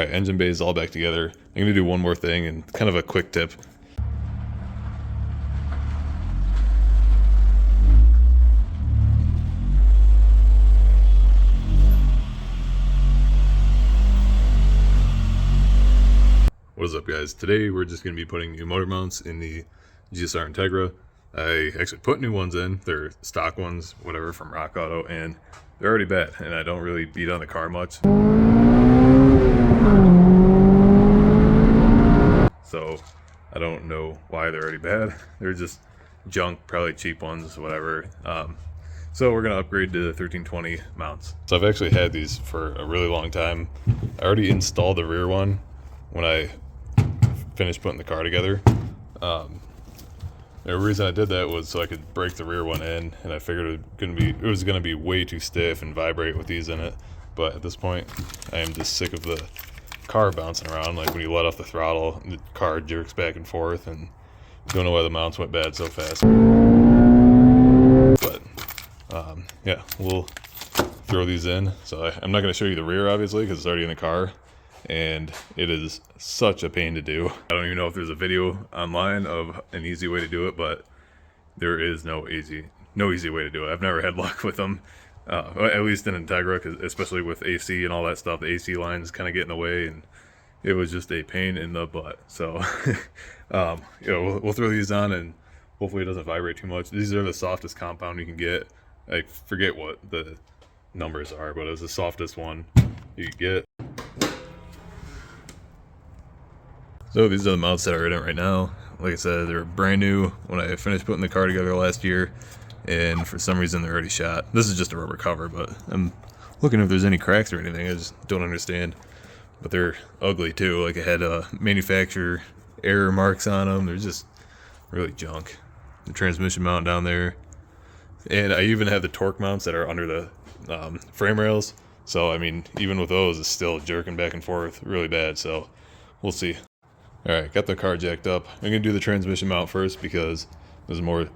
Alright, engine bay is all back together. I'm going to do one more thing and kind of a quick tip. What is up, guys? Today we're just going to be putting new motor mounts in the GSR Integra. I actually put new ones in. They're stock ones, whatever, from Rock Auto, and they're already bad, and I don't really beat on the car much. So I don't know why they're already bad. They're just junk, probably cheap ones, whatever. So we're gonna upgrade to the 1320 mounts. So I've actually had these for a really long time. I already installed the rear one when I finished putting the car together. The reason I did that was so I could break the rear one in, and I figured it was gonna be way too stiff and vibrate with these in it. But at this point, I am just sick of the car bouncing around. Like when you let off the throttle, the car jerks back and forth, and don't know why the mounts went bad so fast. But yeah, we'll throw these in. So I'm not going to show you the rear, obviously, because it's already in the car, and it is such a pain to do. I don't even know if there's a video online of an easy way to do it, but there is no easy way to do it. I've never had luck with them. At least in Integra, cause especially with AC and all that stuff, the AC lines kind of get in the way, and it was just a pain in the butt. So, you know, we'll throw these on, and hopefully it doesn't vibrate too much. These are the softest compound you can get. I forget what the numbers are, but it was the softest one you could get. So these are the mounts that are in it right now. Like I said, they're brand new when I finished putting the car together last year. And for some reason they're already shot. This is just a rubber cover, but I'm looking if there's any cracks or anything. I just don't understand. But they're ugly too. Like, I had manufacturer error marks on them. They're just really junk. The transmission mount down there, and I even have the torque mounts that are under the frame rails. So I mean, even with those, it's still jerking back and forth really bad. So we'll see. All right, got the car jacked up. I'm gonna do the transmission mount first because there's more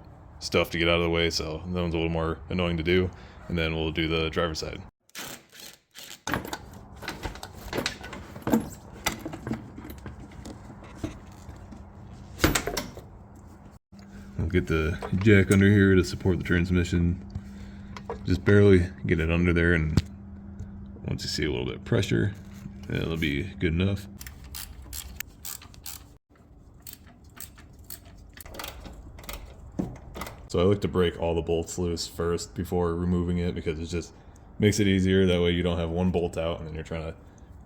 stuff to get out of the way, so that one's a little more annoying to do, and then we'll do the driver's side. We'll get the jack under here to support the transmission. Just barely get it under there, and once you see a little bit of pressure, it'll be good enough. So I like to break all the bolts loose first before removing it, because it just makes it easier. That way you don't have one bolt out and then you're trying to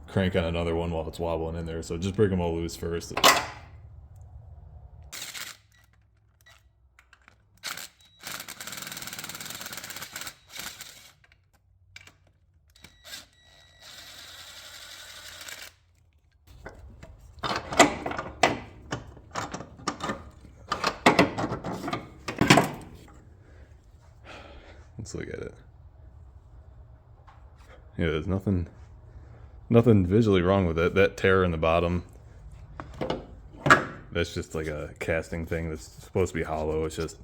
crank on another one while it's wobbling in there. So just break them all loose first. Let's look at it. Yeah, there's nothing visually wrong with it. That tear in the bottom, that's just like a casting thing that's supposed to be hollow. It's just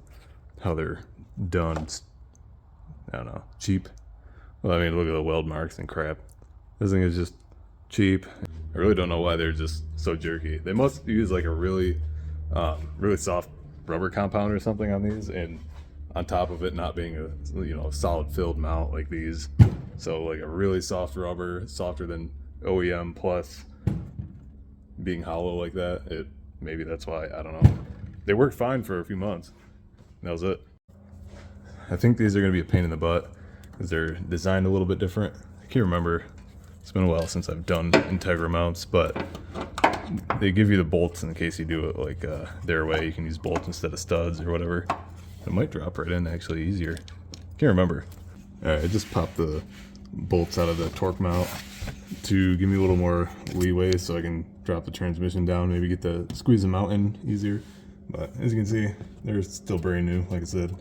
how they're done. It's, I don't know, cheap. Well, I mean, look at the weld marks and crap. This thing is just cheap. I really don't know why they're just so jerky. They must use like a really soft rubber compound or something on these, and on top of it not being a solid filled mount like these. So like a really soft rubber, softer than OEM, plus being hollow like that. Maybe that's why, I don't know. They worked fine for a few months. That was it. I think these are gonna be a pain in the butt because they're designed a little bit different. I can't remember. It's been a while since I've done Integra mounts, but they give you the bolts in case you do it like their way. You can use bolts instead of studs or whatever. It might drop right in actually easier. Can't remember. Alright, I just popped the bolts out of the torque mount to give me a little more leeway so I can drop the transmission down, maybe get the squeeze them out in easier. But as you can see, they're still brand new, like I said.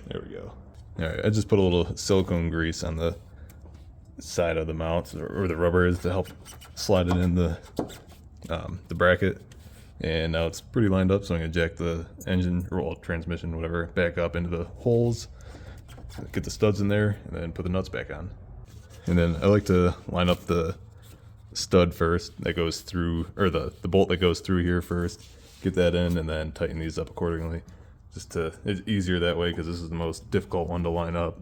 There we go. Alright, I just put a little silicone grease on the side of the mounts, or the rubber is, to help slide it in the bracket. And now it's pretty lined up, so I'm going to jack the engine, or transmission, whatever, back up into the holes, get the studs in there, and then put the nuts back on. And then I like to line up the stud first that goes through, or the bolt that goes through here first, get that in, and then tighten these up accordingly. It's easier that way because this is the most difficult one to line up.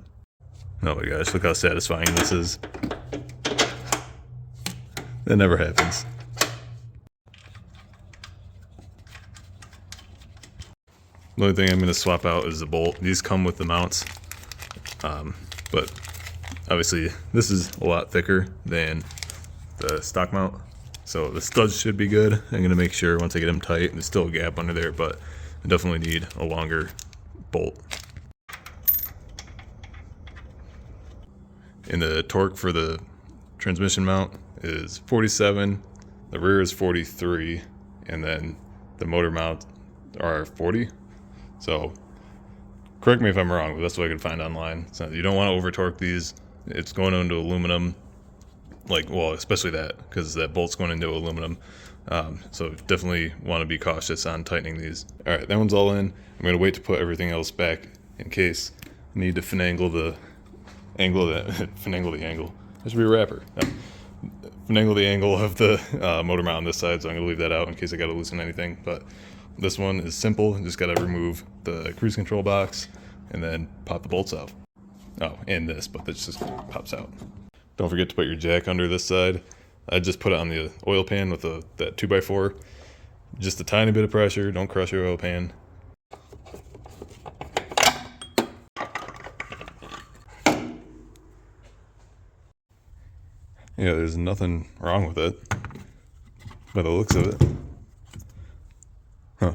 Oh my gosh, look how satisfying this is. That never happens. The only thing I'm going to swap out is the bolt. These come with the mounts, but obviously this is a lot thicker than the stock mount, so the studs should be good. I'm going to make sure once I get them tight, there's still a gap under there, but I definitely need a longer bolt. And the torque for the transmission mount is 47, the rear is 43, and then the motor mount are 40. So correct me if I'm wrong, but that's what I could find online. So you don't want to over torque these. It's going into aluminum, especially that, because that bolt's going into aluminum. So definitely want to be cautious on tightening these. All right, that one's all in. I'm going to wait to put everything else back in case I need to finagle the angle of that. Finagle the angle. That should be a rapper. Finagle the angle of the motor mount on this side, so I'm going to leave that out in case I got to loosen anything. But this one is simple. Just got to remove the cruise control box and then pop the bolts out. Oh, and this, but this just pops out. Don't forget to put your jack under this side. I just put it on the oil pan with that 2x4. Just a tiny bit of pressure. Don't crush your oil pan. Yeah, there's nothing wrong with it by the looks of it. Huh.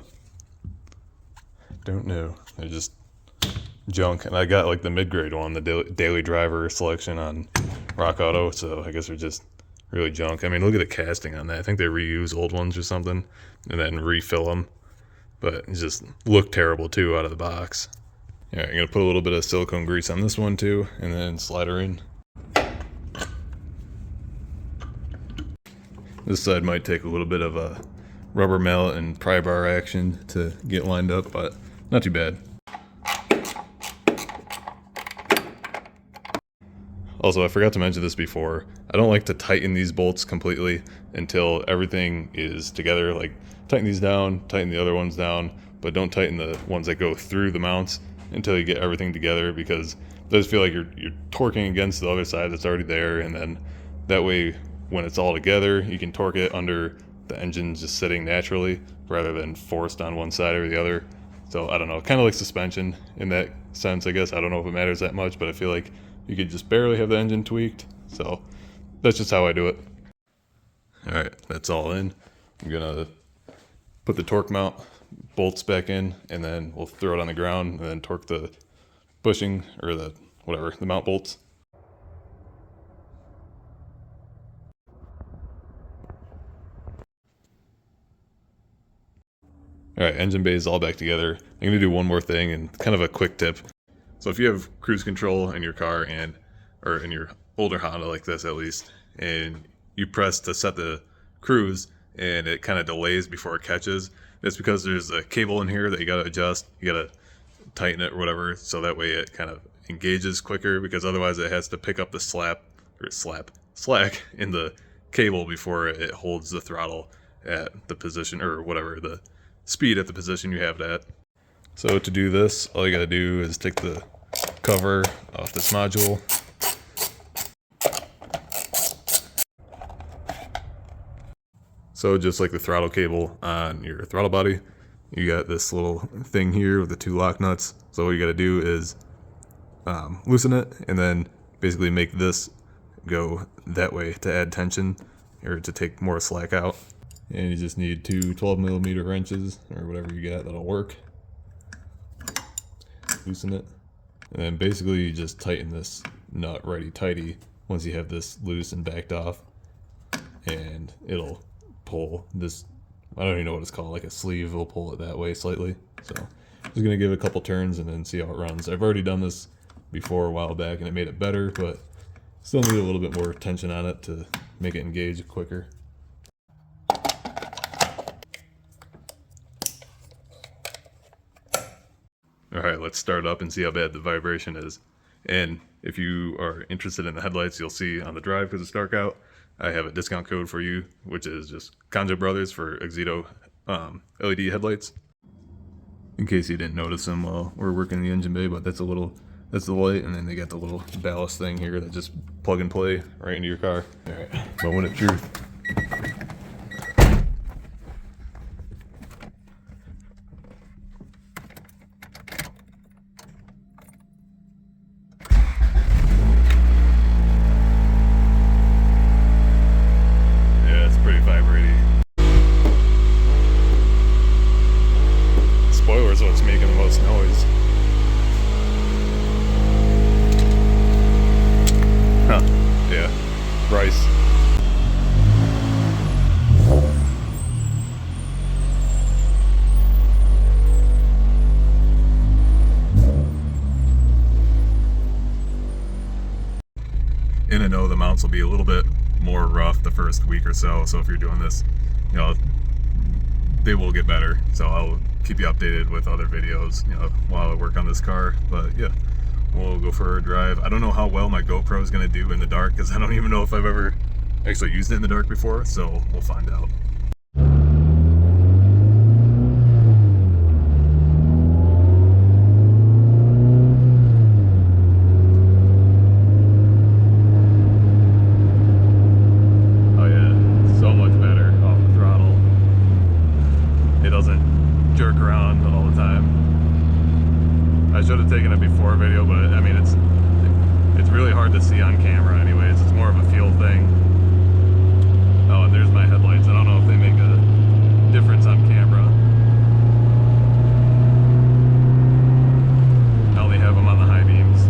Don't know. They're just junk. And I got like the mid-grade one, the daily driver selection on Rock Auto, so I guess they're just really junk. I mean, look at the casting on that. I think they reuse old ones or something and then refill them. But it just look terrible too out of the box. All right, I'm going to put a little bit of silicone grease on this one too and then slide her in. This side might take a little bit of a rubber mallet and pry bar action to get lined up, but not too bad. Also, I forgot to mention this before. I don't like to tighten these bolts completely until everything is together. Like, tighten these down, tighten the other ones down, but don't tighten the ones that go through the mounts until you get everything together, because I just feel like you're torquing against the other side that's already there, and then that way when it's all together, you can torque it under the engine just sitting naturally rather than forced on one side or the other. So I don't know, kind of like suspension in that sense, I guess. I don't know if it matters that much, but I feel like you could just barely have the engine tweaked. So that's just how I do it. All right, that's all in. I'm gonna put the torque mount bolts back in, and then we'll throw it on the ground and then torque the bushing or the mount bolts. All right, engine bay is all back together. I'm gonna do one more thing and kind of a quick tip. So if you have cruise control in your car or in your older Honda like this at least, and you press to set the cruise and it kind of delays before it catches, it's because there's a cable in here that you gotta adjust, you gotta tighten it or whatever, so that way it kind of engages quicker, because otherwise it has to pick up the slack in the cable before it holds the throttle at the position or whatever the speed at the position you have it at. So to do this, all you gotta do is take the cover off this module. So just like the throttle cable on your throttle body, you got this little thing here with the two lock nuts. So what you gotta do is loosen it and then basically make this go that way to add tension or to take more slack out. And you just need two 12mm wrenches or whatever you got that'll work. Loosen it. And then basically you just tighten this nut righty-tighty once you have this loose and backed off. And it'll pull this, I don't even know what it's called, like a sleeve will pull it that way slightly. So I'm just gonna give it a couple turns and then see how it runs. I've already done this before a while back and it made it better, but still need a little bit more tension on it to make it engage quicker. All right, let's start up and see how bad the vibration is. And if you are interested in the headlights, you'll see on the drive, because it's dark out, I have a discount code for you, which is just Conjo Brothers for Exito LED headlights. In case you didn't notice them while we're working in the engine bay, but that's the light, and then they got the little ballast thing here that just plug and play right into your car. All right, moment of truth. Yeah, it's pretty vibrating. Spoiler's what's making the most noise. Huh, yeah, Rice. And I know the mounts will be a little bit more rough the first week or so, so if you're doing this, you know, they will get better. So I'll keep you updated with other videos, you know, while I work on this car. But yeah, we'll go for a drive. I don't know how well my GoPro is going to do in the dark, because I don't even know if I've ever actually used it in the dark before, so we'll find out. Oh yeah, so much better off the throttle. It doesn't jerk around all the time. I should have taken a before video, but I mean, it's really hard to see on camera anyways. It's more of a feel thing. Oh, and there's my headlights. I don't know if they make a difference on camera. I only have them on the high beams.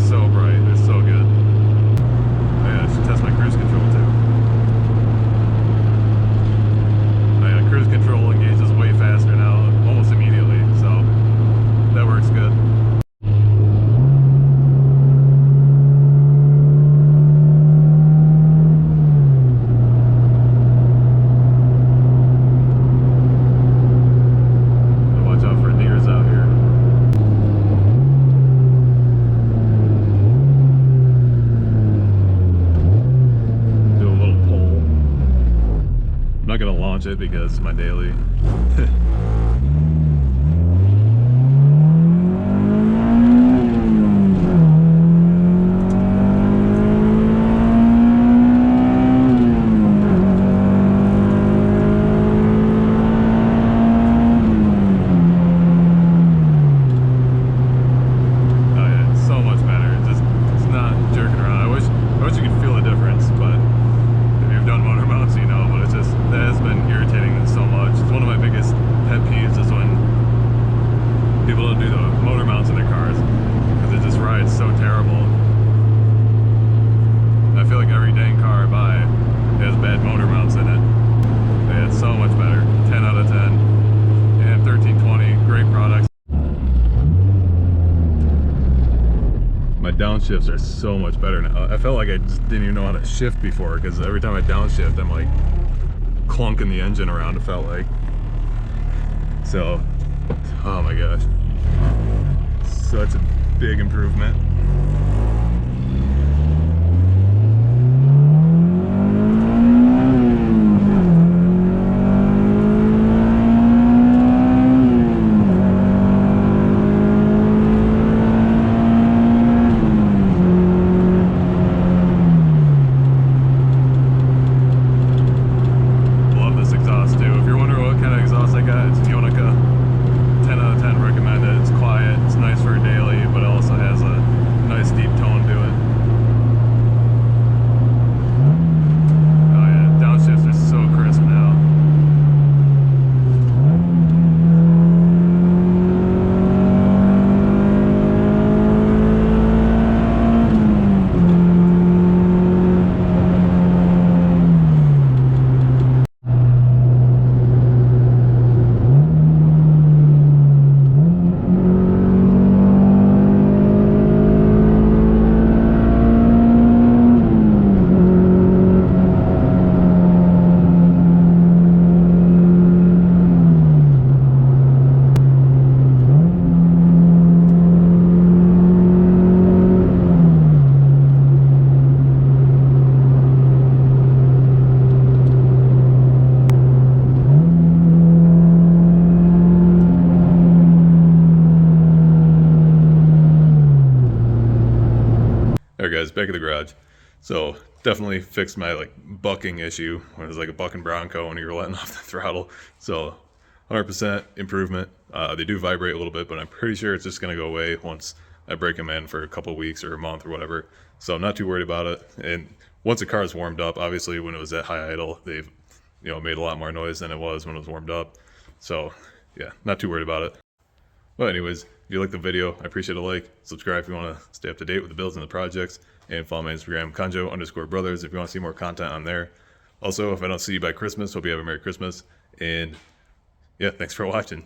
So bright, they're so good. Oh yeah, I should test my cruise control too. Oh yeah, cruise control engages way faster now, almost immediately, so that works good. Watch out for deers out here. Do a little pull. I'm not gonna launch it because it's my daily. Downshifts are so much better now. I felt like I just didn't even know how to shift before, because every time I downshift, I'm like clunking the engine around, it felt like. So, oh my gosh. Such a big improvement. back of the garage. So definitely fixed my like bucking issue when it was like a bucking Bronco when you were letting off the throttle. So 100% improvement. They do vibrate a little bit, but I'm pretty sure it's just going to go away once I break them in for a couple of weeks or a month or whatever. So I'm not too worried about it. And once the car is warmed up, obviously when it was at high idle, they've made a lot more noise than it was when it was warmed up. So yeah, not too worried about it. Well, anyways, if you like the video, I appreciate a like. Subscribe if you want to stay up to date with the builds and the projects. And follow my Instagram, Kanjo_brothers, if you want to see more content on there. Also, if I don't see you by Christmas, hope you have a Merry Christmas. And yeah, thanks for watching.